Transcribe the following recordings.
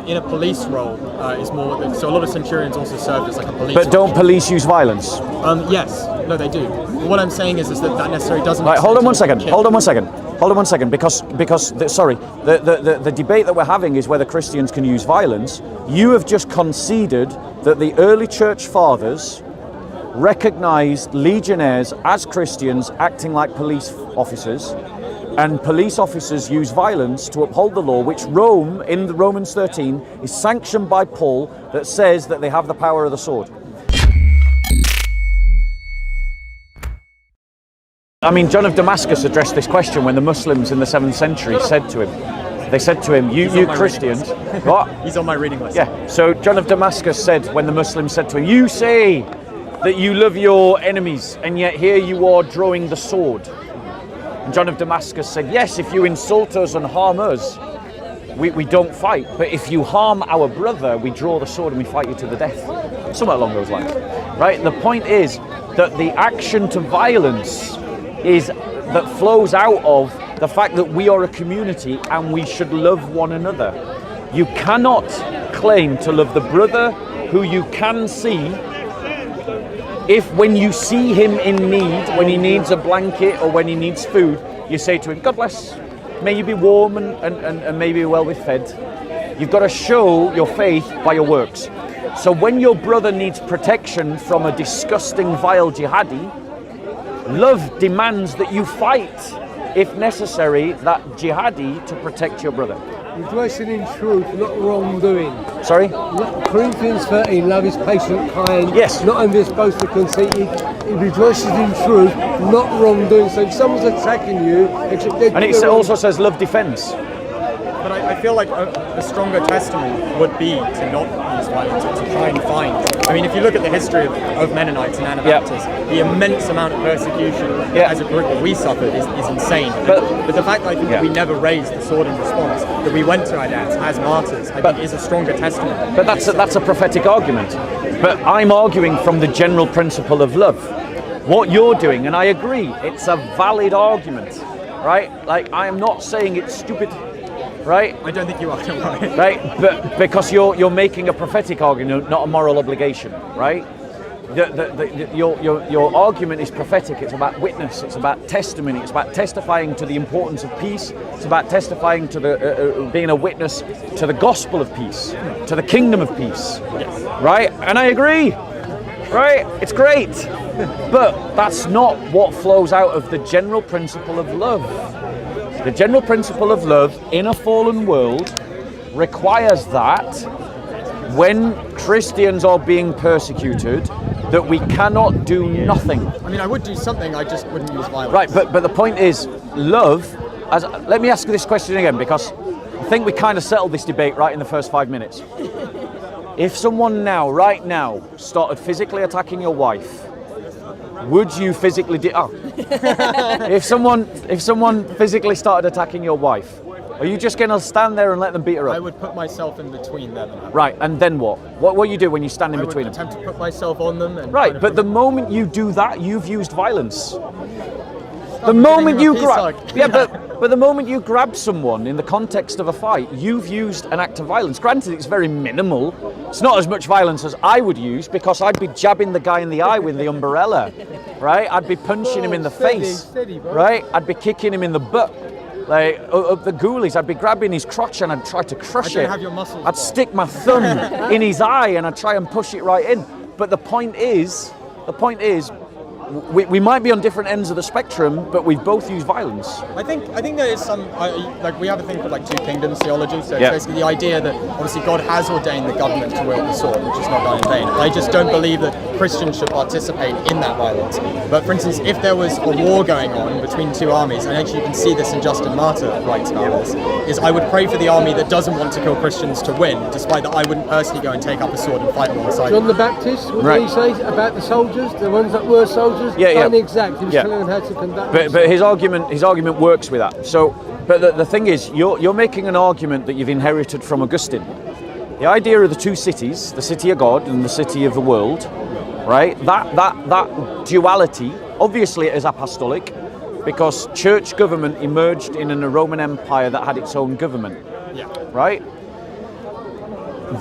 in a police role is more. So a lot of centurions also served as like a police. But don't police use violence? Yes, no, they do. What I'm saying is that necessarily doesn't. Right, hold on one second. Because the debate that we're having is whether Christians can use violence. You have just conceded that the early church fathers recognized legionnaires as Christians acting like police officers, and police officers use violence to uphold the law, which Rome, in Romans 13, is sanctioned by Paul, that says that they have the power of the sword. I mean, John of Damascus addressed this question when the Muslims in the 7th century said to him, you Christians, what? He's on my reading list. Yeah, so John of Damascus said, when the Muslims said to him, you say that you love your enemies, and yet here you are drawing the sword. And John of Damascus said, yes, if you insult us and harm us, we don't fight. But if you harm our brother, we draw the sword and we fight you to the death. Somewhat along those lines, right? The point is that the action to violence that flows out of the fact that we are a community and we should love one another. You cannot claim to love the brother who you can see if when you see him in need, when he needs a blanket or when he needs food, you say to him, God bless, may you be warm and may you be well fed. You've got to show your faith by your works. So when your brother needs protection from a disgusting, vile jihadi, love demands that you fight, if necessary, that jihadi to protect your brother. Rejoicing in truth, not wrongdoing. Sorry? Corinthians 13, love is patient, kind, yes. Not envious, boastful, conceited. It rejoices in truth, not wrongdoing. So if someone's attacking you... And it also says love defends. But I feel like a stronger testament would be to not use violence, to try and find. I mean, if you look at the history of Mennonites and Anabaptists, the immense amount of persecution as a group that we suffered is insane. But the fact that we never raised the sword in response, that we went to our dads as martyrs, I think is a stronger testament. But that's a prophetic argument. But I'm arguing from the general principle of love. What you're doing, and I agree, it's a valid argument, right? Like, I am not saying it's stupid. Right? I don't think you are, don't worry. Right? But because you're making a prophetic argument, not a moral obligation, right? Your argument is prophetic. It's about witness. It's about testimony. It's about testifying to the importance of peace. It's about testifying to the being a witness to the gospel of peace, to the kingdom of peace. Yes. Right? And I agree. Right? It's great. But that's not what flows out of the general principle of love. The general principle of love in a fallen world requires that when Christians are being persecuted, that we cannot do nothing. I mean, I would do something, I just wouldn't use violence. Right, but the point is, love, let me ask you this question again, because I think we kind of settled this debate right in the first 5 minutes. If someone right now, started physically attacking your wife, would you physically if someone physically started attacking your wife, are you just going to stand there and let them beat her up? I would put myself in between them. Right, and then what? What you do when you stand in between them? I would attempt to put myself on them. And right, but the moment you do that, you've used violence. The moment you grab, but the moment you grab someone in the context of a fight, you've used an act of violence. Granted, it's very minimal. It's not as much violence as I would use, because I'd be jabbing the guy in the eye with the umbrella, right? I'd be punching him in the face, right? I'd be kicking him in the butt, like up the ghoulies. I'd be grabbing his crotch and I'd try to crush it. I'd stick my thumb in his eye and I'd try and push it right in. But the point is, we might be on different ends of the spectrum, but we've both used violence. I think there is some, like we have a thing called like two kingdoms theology, so it's basically the idea that obviously God has ordained the government to wield the sword, which is not done in vain. I just don't believe that Christians should participate in that violence. But for instance, if there was a war going on between two armies, and actually you can see this in Justin Martyr writes about this, is I would pray for the army that doesn't want to kill Christians to win, despite that I wouldn't personally go and take up a sword and fight alongside John the Baptist, what did he say about the soldiers, the ones that were soldiers? Exact. He was telling them how to conduct. But his argument works with that. So, but the thing is, you're making an argument that you've inherited from Augustine. The idea of the two cities, the city of God and the city of the world, right? That duality, obviously, it is apostolic, because church government emerged in a Roman Empire that had its own government. Yeah. Right.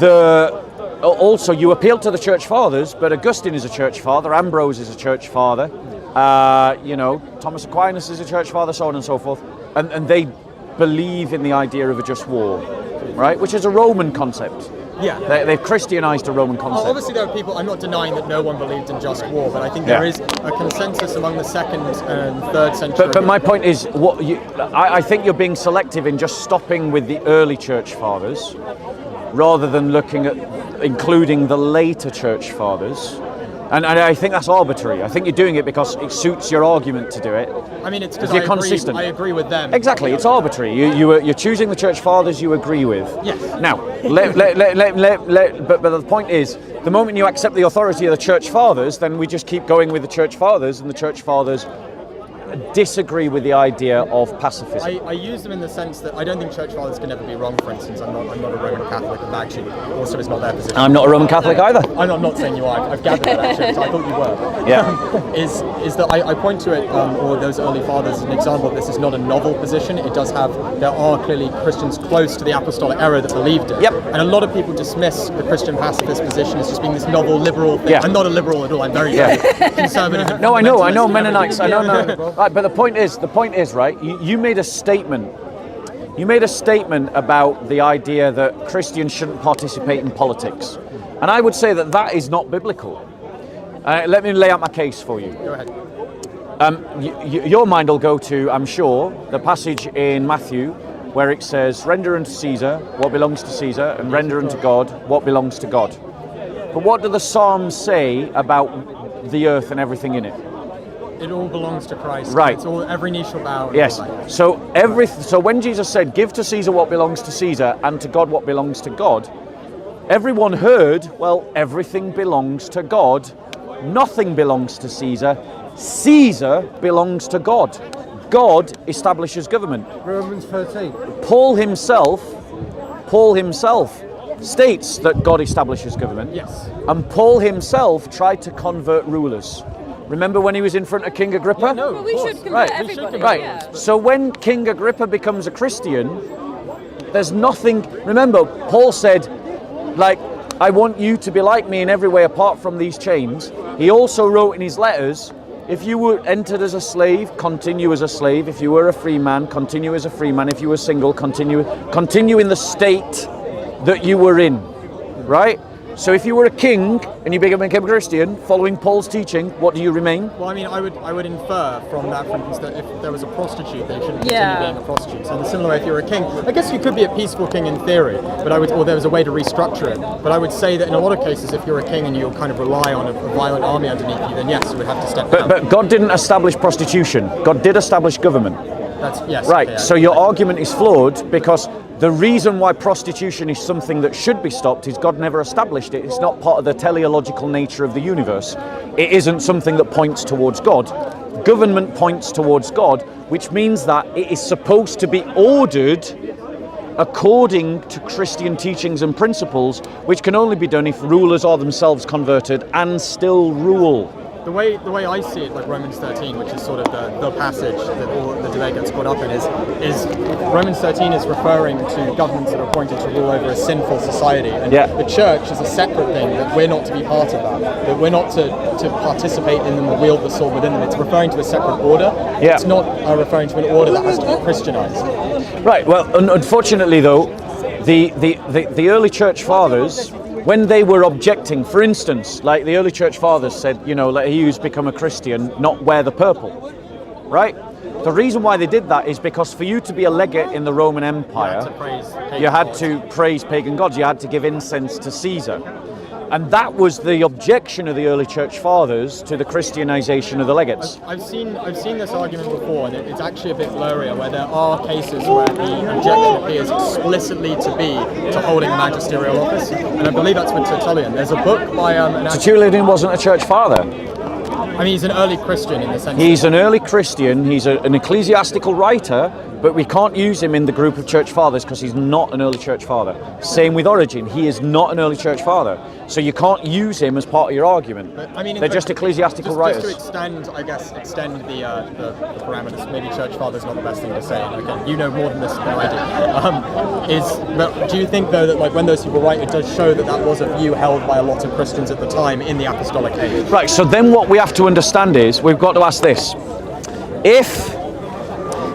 Also, you appeal to the church fathers, but Augustine is a church father, Ambrose is a church father, Thomas Aquinas is a church father, so on and so forth, and they believe in the idea of a just war, right? Which is a Roman concept. Yeah. They've Christianized a Roman concept. Obviously, there are people, I'm not denying that no one believed in just war, but I think there is a consensus among the 2nd and 3rd century. But my point is, I think you're being selective in just stopping with the early church fathers, rather than looking at including the later church fathers. And I think that's arbitrary. I think you're doing it because it suits your argument to do it. I mean, it's because you're consistent. I agree with them. Exactly, it's arbitrary. You're choosing the church fathers you agree with. Yes. Now, but the point is, the moment you accept the authority of the church fathers, then we just keep going with the church fathers, and the church fathers disagree with the idea of pacifism. I use them in the sense that I don't think church fathers can ever be wrong. For instance, I'm not a Roman Catholic, and actually also is not their position. I'm not a Roman Catholic either. I'm not saying you are. I've gathered that actually. So I thought you were. Yeah. Is that I point to it, or those early fathers, as an example. This is not a novel position. It does have. There are clearly Christians close to the apostolic era that believed it. Yep. And a lot of people dismiss the Christian pacifist position as just being this novel liberal thing. Yeah. I'm not a liberal at all. I'm very conservative. No, I know Mennonites. I know. Right, but the point is, right? You made a statement. You made a statement about the idea that Christians shouldn't participate in politics, and I would say that is not biblical. Let me lay out my case for you. Go ahead. Your mind will go to, I'm sure, the passage in Matthew where it says, "Render unto Caesar what belongs to Caesar, and render unto God what belongs to God." But what do the Psalms say about the earth and everything in it? It all belongs to Christ. Right. It's all, every knee shall bow. And Yes. all that. So when Jesus said, "Give to Caesar what belongs to Caesar, and to God what belongs to God," everyone heard, well, everything belongs to God, nothing belongs to Caesar. Caesar belongs to God. God establishes government. Romans 13. Paul himself states that God establishes government. Yes. And Paul himself tried to convert rulers. Remember when he was in front of King Agrippa? No, Well, we should convert Right. everybody. Right. Yeah. So when King Agrippa becomes a Christian, there's nothing. Remember, Paul said, I want you to be like me in every way apart from these chains. He also wrote in his letters, if you were entered as a slave, continue as a slave. If you were a free man, continue as a free man. If you were single, continue in the state that you were in. Right? So if you were a king and you became a Christian, following Paul's teaching, what do you remain? Well, I mean, I would infer from that, for instance, that if there was a prostitute, they shouldn't continue Yeah. being a prostitute. So in a similar way, if you're a king, I guess you could be a peaceful king in theory, or there was a way to restructure it. But I would say that in a lot of cases, if you're a king and you kind of rely on a violent army underneath you, then yes, you would have to step down. But God didn't establish prostitution. God did establish government. That's yes. Right, okay, so your argument is flawed because the reason why prostitution is something that should be stopped is God never established it. It's not part of the teleological nature of the universe. It isn't something that points towards God. Government points towards God, which means that it is supposed to be ordered according to Christian teachings and principles, which can only be done if rulers are themselves converted and still rule. The way I see it, like Romans 13, which is sort of the passage that all the debate gets caught up in, is Romans 13 is referring to governments that are appointed to rule over a sinful society, and the church is a separate thing, that we're not to be part of that we're not to participate in them or wield the sword within them. It's referring to a separate order. Yeah. It's not referring to an order that has to be Christianized. Right, well, unfortunately though, the early church fathers, when they were objecting, for instance, like the early church fathers said, let he who's become a Christian not wear the purple, right? The reason why they did that is because for you to be a legate in the Roman Empire, you had to praise pagan gods, you had to give incense to Caesar. And that was the objection of the early church fathers to the Christianization of the legates. I've seen this argument before, and it's actually a bit blurrier, where there are cases where the objection appears explicitly to holding a magisterial office, and I believe that's with Tertullian. There's a book by Tertullian wasn't a church father. I mean, he's an early Christian in the sense. He's an early Christian. He's an ecclesiastical writer, but we can't use him in the group of church fathers because he's not an early church father. Same with Origen. He is not an early church father. So you can't use him as part of your argument. But, I mean, they're just ecclesiastical writers. Just to extend the parameters, maybe church father's not the best thing to say. Again, you know more than this than I do. But do you think, though, that like when those people write, it does show that that was a view held by a lot of Christians at the time in the apostolic age? Right, so then what we have to understand is, we've got to ask this.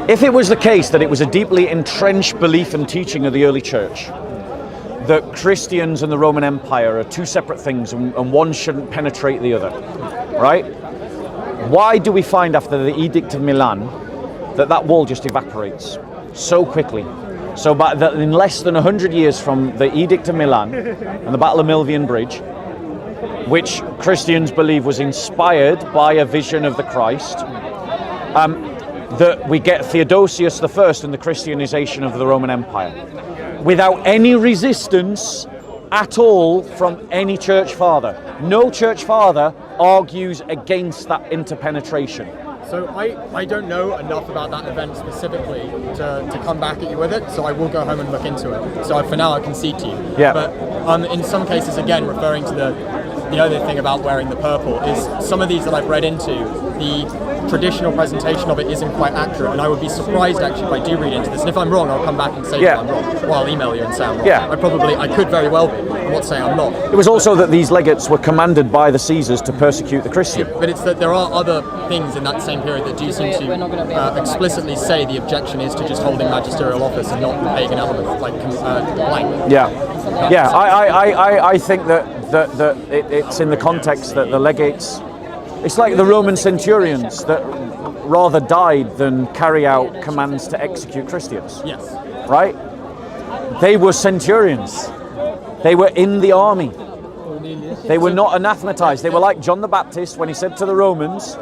If it was the case that it was a deeply entrenched belief and teaching of the early church, that Christians and the Roman Empire are two separate things and one shouldn't penetrate the other, right? Why do we find after the Edict of Milan that wall just evaporates so quickly? So in less than 100 years from the Edict of Milan and the Battle of Milvian Bridge, which Christians believe was inspired by a vision of the Christ, that we get Theodosius I and the Christianization of the Roman Empire, without any resistance at all from any church father. No church father argues against that interpenetration. So I don't know enough about that event specifically to come back at you with it, so I will go home and look into it. So for now I concede to you. Yeah. But in some cases, again, referring to the other thing about wearing the purple is some of these that I've read into, the traditional presentation of it isn't quite accurate, and I would be surprised actually if I do read into this. And if I'm wrong, I'll come back and say that I'm wrong. Well, I'll email you and say I'm wrong. Yeah. I could very well be. I'm not saying I'm not. It was also that these legates were commanded by the Caesars to persecute the Christian. But it's that there are other things in that same period that do seem to explicitly say the objection is to just holding magisterial office and not the pagan element, like blank. Yeah. I think that it's in the context that the legates, it's like the Roman centurions that rather died than carry out commands to execute Christians. Yes. Right? They were centurions. They were in the army. They were not anathematized. They were like John the Baptist when he said to the Romans,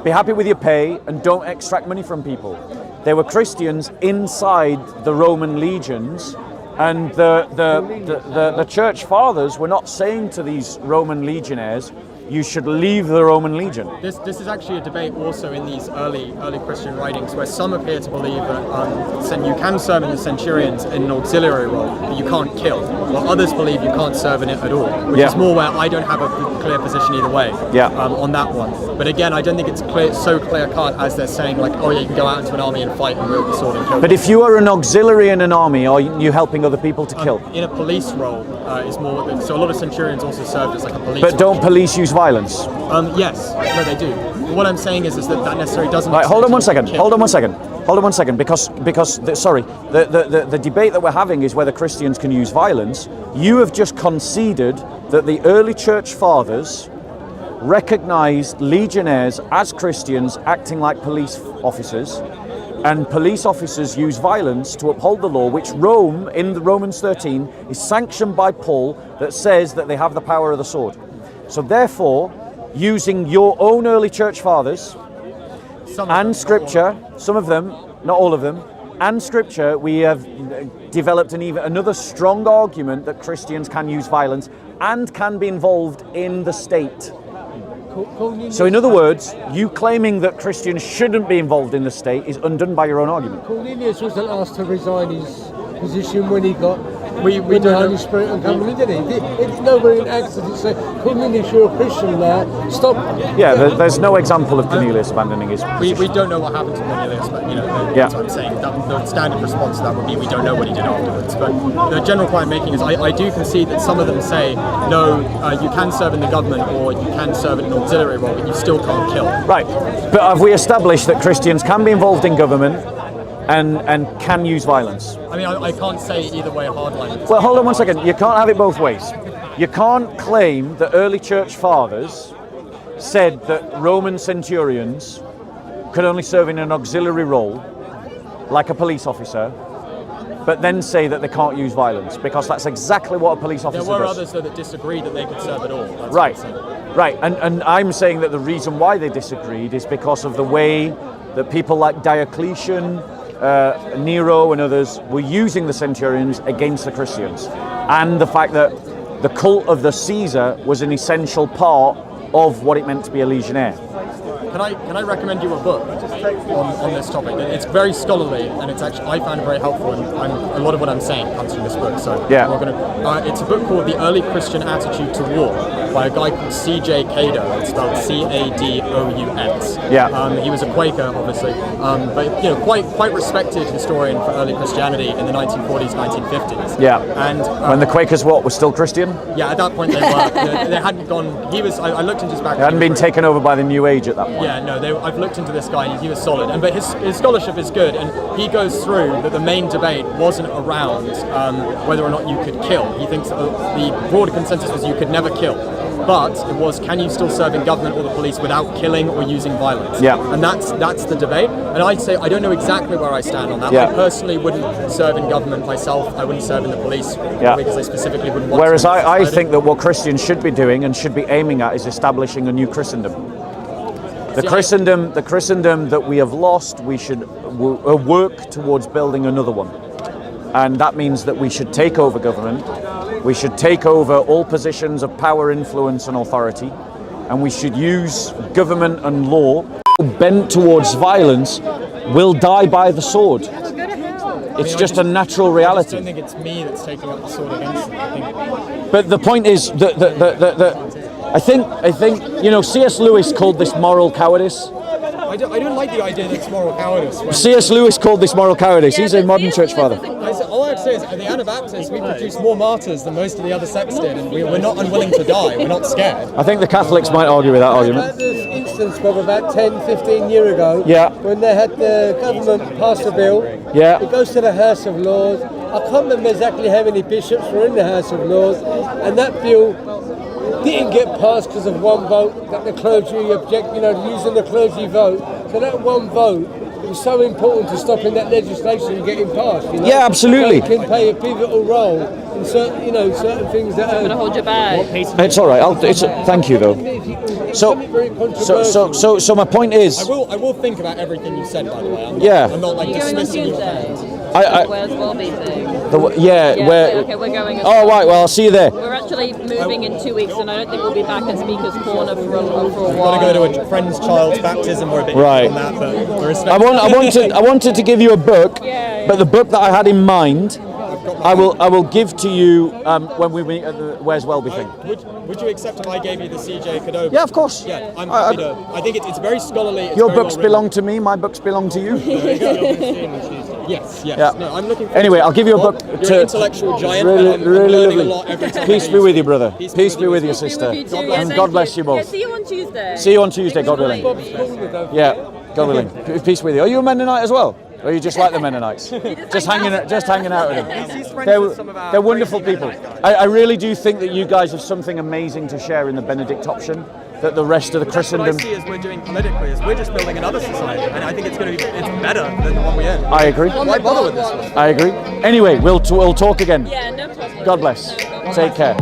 be happy with your pay and don't extract money from people. They were Christians inside the Roman legions, and the church fathers were not saying to these Roman legionnaires, you should leave the Roman legion. This is actually a debate also in these early Christian writings, where some appear to believe that you can serve in the centurions in an auxiliary role, but you can't kill. While others believe you can't serve in it at all, which is more where I don't have a clear position either way on that one. But again, I don't think it's so clear-cut as they're saying, like, oh yeah, you can go out into an army and fight and wield the sword and kill. But if you are an auxiliary in an army, are you helping other people to kill? In a police role is more. So a lot of centurions also served as like a police. But don't police use violence? Yes, no, they do. What I'm saying is that necessarily doesn't. Right, hold on one second. Because the debate that we're having is whether Christians can use violence. You have just conceded that the early church fathers recognized legionnaires as Christians acting like police officers, and police officers use violence to uphold the law, which Rome, in Romans 13, is sanctioned by Paul, that says that they have the power of the sword. So therefore, using your own early church fathers and scripture, some of them, not all of them, and scripture, we have developed another strong argument that Christians can use violence and can be involved in the state. So in other words, you claiming that Christians shouldn't be involved in the state is undone by your own argument. Cornelius wasn't asked to resign his position when he got we the Holy Spirit and coming in, did he? It's nowhere in Acts that it says, Cornelius, you're a Christian now, stop. Yeah, there's no example of Cornelius abandoning his position. We don't know what happened to Cornelius, but that's what I'm saying. The standard response to that would be we don't know what he did afterwards. But the general point I'm making is I do concede that some of them say, no, you can serve in the government or you can serve in an auxiliary role, but you still can't kill. Right, but have we established that Christians can be involved in government and can use violence? I mean, I can't say either way a hard line. Well, hold on one second. You can't have it both ways. You can't claim that early church fathers said that Roman centurions could only serve in an auxiliary role, like a police officer, but then say that they can't use violence, because that's exactly what a police officer does. There were others, though, that disagreed that they could serve at all. That's Right. And I'm saying that the reason why they disagreed is because of the way that people like Diocletian, Nero and others were using the centurions against the Christians, and the fact that the cult of the Caesar was an essential part of what it meant to be a legionnaire. Can I recommend you a book on this topic? It's very scholarly, and it's actually I found it very helpful. And a lot of what I'm saying comes from this book. So yeah, we're gonna. It's a book called "The Early Christian Attitude to War" by a guy called C.J. Cadoux. It's spelled C-A-D-O-U-X. Yeah. He was a Quaker, obviously, but quite respected historian for early Christianity in the 1940s, 1950s. Yeah. And when the Quakers were still Christian. Yeah, at that point they were. They hadn't gone. He was. I looked into his background. They hadn't been taken over by the New Age at that point. Yeah, no, I've looked into this guy and he was solid. But his scholarship is good, and he goes through that the main debate wasn't around whether or not you could kill. He thinks the broader consensus was you could never kill. But it was, can you still serve in government or the police without killing or using violence? Yeah. And that's the debate. And I'd say I don't know exactly where I stand on that. Yeah. I personally wouldn't serve in government myself. I wouldn't serve in the police because I specifically wouldn't want Whereas to. I think that what Christians should be doing and should be aiming at is establishing a new Christendom. The Christendom that we have lost, we should work towards building another one. And that means that we should take over government, we should take over all positions of power, influence and authority, and we should use government and law bent towards violence will die by the sword. It's just a natural reality. I don't think it's me that's taking up the sword against them. But the point is that I think C.S. Lewis called this moral cowardice. I don't like the idea that it's moral cowardice. C.S. Lewis called this moral cowardice. He's a modern church father. All I have to say is, the Anabaptists, we produce more martyrs than most of the other sects did, and we're not unwilling to die. We're not scared. I think the Catholics might argue with that argument. There's an instance from about 10, 15 years ago, Yeah. when they had the government pass a bill. Yeah. It goes to the House of Lords. I can't remember exactly how many bishops were in the House of Lords, and that bill didn't get passed because of one vote that the clergy using the clergy vote. So that one vote, it was so important to stopping that legislation getting passed. Yeah, absolutely. So it can play a pivotal role in certain things that I'm gonna hold your bag. It's all right. Thank you though. So my point is, I will think about everything you said, by the way. I'm not like Are you going on dismissing your Tuesday? comments. Where's Bobby thing? where? Okay, we're going. Oh right, well I'll see you there. We're actually moving in 2 weeks, and I don't think we'll be back at Speaker's Corner for a while. We've got to go to a friend's child's baptism. We're a bit Right. on that, but we're I wanted to give you a book, Yeah. but the book that I had in mind, I will give to you when we meet at the Where's Welby thing. Would you accept if I gave you the C.J. Cadoux? Yeah, of course. Yeah, I'm happy to. I think it's very scholarly. It's Your very books well written. belong to me. My books belong to you. There you go. Yes. Yeah. No, I'm looking. Anyway, I'll give you a book. You're an intellectual giant. Really, and I'm really learning lovely. a lot every time. Peace be with you, brother. Peace be with you, Be sister. with you too. And thank God bless you both. Yeah, see you on Tuesday. See you on Tuesday, God willing. Night. Yeah, God willing. Peace with you. Are you a Mennonite as well? Or are you just like the Mennonites? just hanging out with them. They're wonderful people. I really do think that you guys have something amazing to share in the Benedict option that the rest of the Christendom. What I see is we're doing politically is we're just building another society, and I think it's better than the one we're in. I agree. Why bother with this one? I agree. Anyway, we'll talk again. Yeah, no problem. God bless. Take care.